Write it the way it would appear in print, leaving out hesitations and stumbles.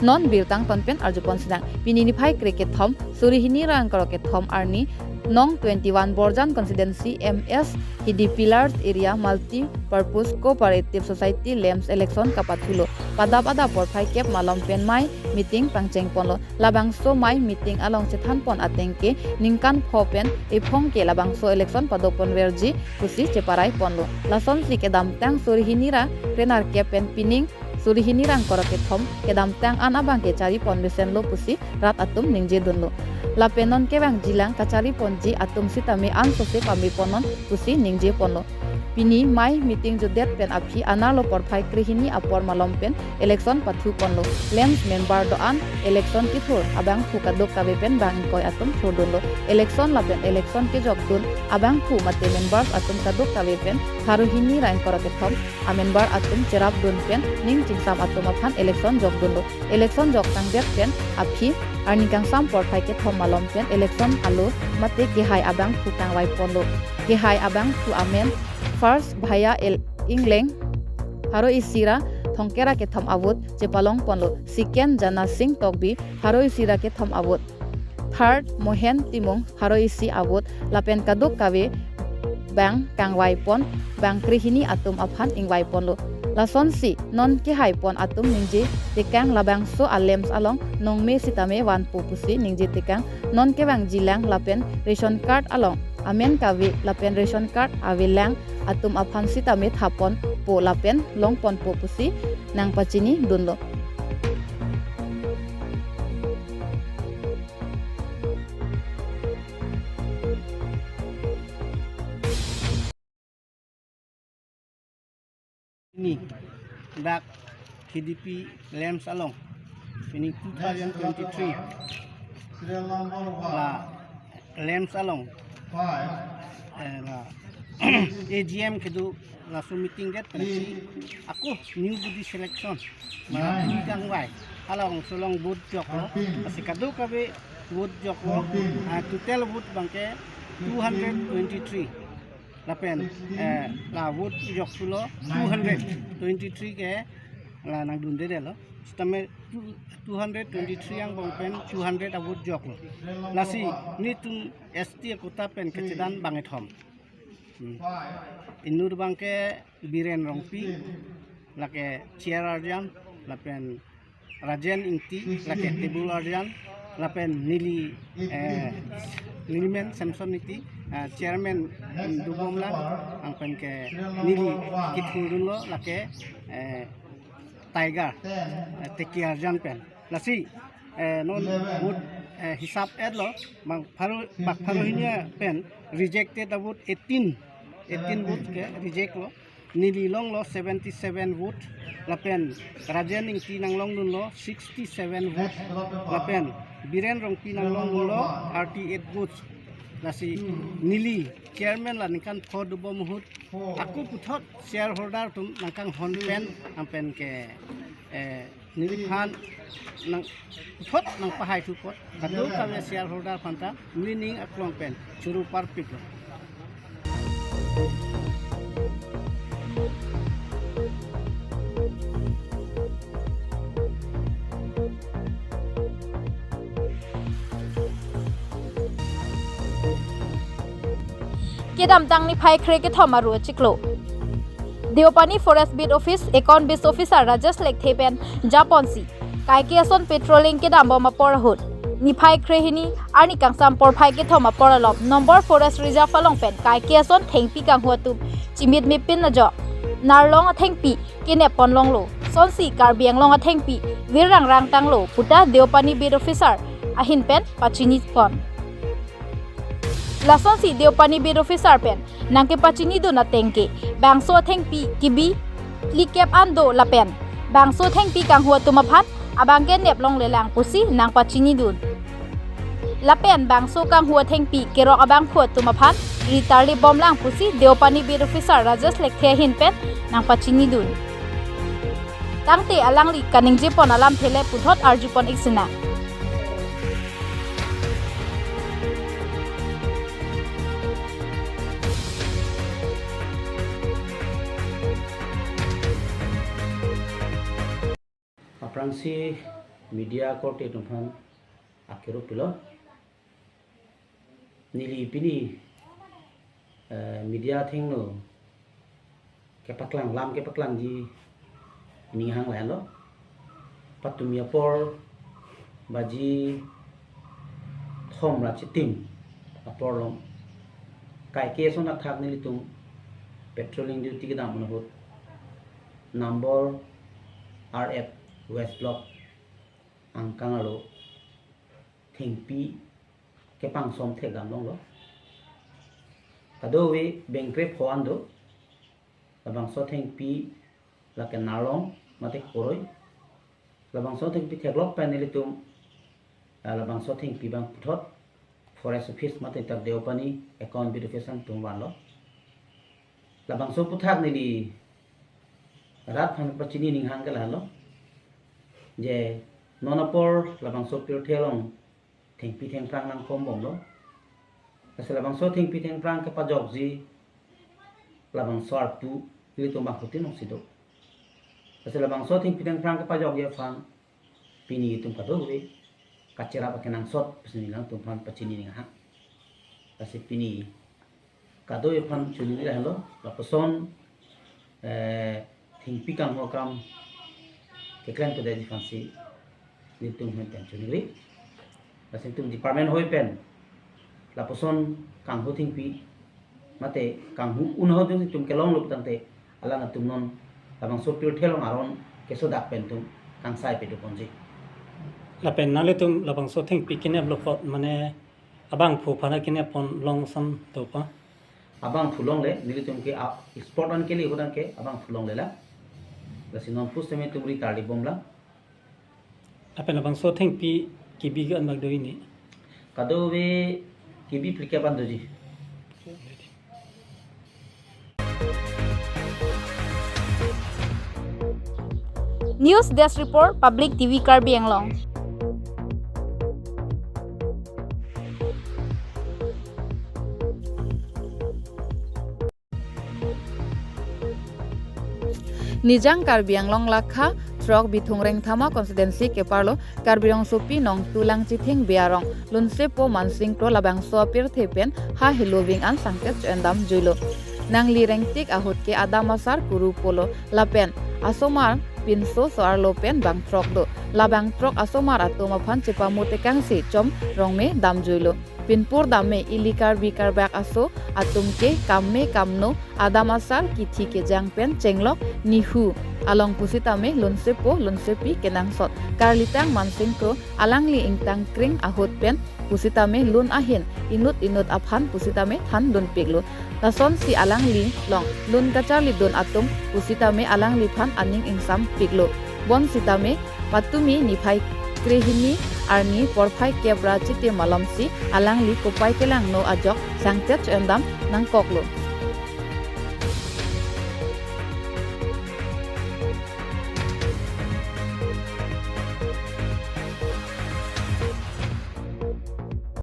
non birtang tonpen arjupon sidang pini ni phai cricket thom surihini rang koroke thom arni nong 21 Borjan Constituency MS Hidi Pillars Area Multi Purpose Cooperative Society Lems Election kapathulo pada por phai kep malom pen mai meeting pangcheng ponlo labangso mai meeting along sethan pon atengke ningkan phopen ephong ke labangso election padopon verji kusi cheparai ponlo lason si kedam tang surhinira trenar kepen pining surihini rang koroke thom kedam tang anabang ke cari pon besen lo pusi rat atum ningje donlo lapenon kewang jilang kacari ponji atum sitame an sose pami ponon pusi ningje ponlo pini mai meeting jodet pen aphi analo por phai krihini apor malom pen election pathu ponlo lems member do an election kithur abang phukadok kabe pen bang koi atum thodondo election lapen election ke jokdun abang phu mate members atum kadok kabe pen haruhini rain koroke thom a member atum cherap dun pen ning chingsam atum aphan election jokdundo election jok tang det pen aphi arni kang sam por phai ke thom malom pen election alo mate ke hai abang phu tang wai ponlo ke hai abang phu amen first bhaya el ingleng haro isira thongkera ke thom avut chepalong ponlo second jana singh tokbi haro isira ke thom avut third mohen timung haro isi avut lapen kaduk kawe bang kangwai pon bang krihini atum aphan ingwai ponlo lason si non ke hai pon atum ningje tekang labang so alems along nongme sitame wan pupusi ningje tekang non ke bang jilang lapen ration card along amen kawe lapen ration card awilang atum aphan sitame thapon po lapen longpon po pusi nang pachini dunlo ini dak KDP Lems along ini 2023 la Lems along la AGM kedu langsung meeting det aku new body selection ma kang wai along solong vote jok lo masih kadu kabe vote jok lo total vote bangke 223 lapen la vote jok sulo 223 ke la nang dunde de lo stame 223 yang bangpen 200 vote jok lo lasi ni tun ST kota pen kecedan banget hom inur bangke biren rongpi lake chair arjan lapen rajen inti lake tebul arjan lapen nili nilimen samson iti chairman dubom lang ang pen ke nili kitulun lo lake tiger teki arjan pen lasi non wood hisap ed lo mang paru hinya pen rejected vote 18 vote ke reject lo nililong lo 77 vote lapen rajen ing tinang long nun lo 67 vote lapen biren rong tinang long nun lo 38 votes lasi nili chairman la nikan khod bom hut aku puthot shareholder tum nangkang honpen ampen ke nili khan nang puthot nang pahai tu pot kadu kame shareholder phanta meaning aklong pen churu par pik kedam tang ni phai khre ke thoma ru chiklo Deopani Forest Bid Office Account Based Officer Rajesh Lekthepen Japonsi kai ke son patrolling ke dam ma por hut ni phai khre hini ani kangsam por phai ke thoma por lop number forest reserve along pen kai ke son thengpi kang huatu chimit mi pin na jo narlong a thengpi ke ne pon long lo son si karbiang long a thengpi wirang rang tang lo puta Deopani Bid Officer ahin pen pachini pon lason si Deopani Bid Officer pen nangke pachini do na tengke bangso thengpi kibi likep ando lapen bangso thengpi kang huatu maphat abangke nep long lelang pusi nang pachini dun lapen bangso kang hua thengpi kerok abang khuat tumaphan ritarli bom lang pusi Deopani Bid Officer Rajesh Lekthia hin pen nang pachini dun tangte alangli kaning jepon alam thele puthot arjupon iksina Pransi media korte tumphan akero pilo nili pini media thingno kepaklang lam kepaklang ji ini hang lain lo patumia por baji thom ra chitim apor long kai ke so nak thak nili tum patrolling duty ke dam hot number RF West Block angkang alo thingpi kepang som the gam long lo kado we bengkre phoan do labang so thingpi la ke nalong mate koroi labang so thingpi theklok paneli tum labang so thingpi bang puthot forest office mate tak deopani account verification tum wan lo labang so puthak nili rat phang pachini ning hang kala lo je nonapor labang so pir thelong thingpi theng prang nang khom bong lo asal labang so thingpi theng prang ka pajok ji labang so artu li to ma khutin ong sido asal labang so thingpi theng prang ka pajok ye phang pini tum ka do we kachera pa kenang sot psini lang tum phang pachini ning ha asal pini kado ye phang chuni la lo la poson thingpi kang ho kam keklan to dai fancy ni tum hen ten chuni ri asal tum department hoi pen la poson kang ho thingpi mate kang hu un ho tum kelong lup tante ala na tum non labang so pure thelong aron keso dak pen tum kang sai pe do ponji la pen nale tum labang so thing pikine blokot mane abang phu phana kine pon long sam to pa abang fulong le nili tum ke sport on ke li hodan ke abang fulong le la la sinon pus teme tum ri tardi bomla la pen labang so thing pi ki bi gan mag doi ni kado we kibi plike bandoji News Desk Report, Public TV Karbi Anglong. Nijang Karbi Anglong lakha trok bithung reng thama constituency ke parlo Karbirong sopi nong tulang chithing biarong lunse po mansing to labang so pir thepen ha hiloving an sangket endam juilo nangli rengtik ahut ke adamasar kuru polo lapen asomar pinso soar lopen bang trok do labang trok asomar atoma phan chepa mote kangsi chom rongme dam juilo pinpur dame ilikar bikar bak aso atumke kamme kamno adamasar kithi ke jangpen chenglok nihu along pusitame lonsepo lonsepi kenang sot karlitang mansing ko alangli ingtang kring ahot pen pusitame lun ahin inut aphan pusitame than don peglo tason si alangli long lun kachali don atum pusitame alangli phan aning ingsam peglo bon sitame patumi niphai krehini arni porphai kebra chite malamsi alangli kopai kelang no ajok sangtet endam nang koklo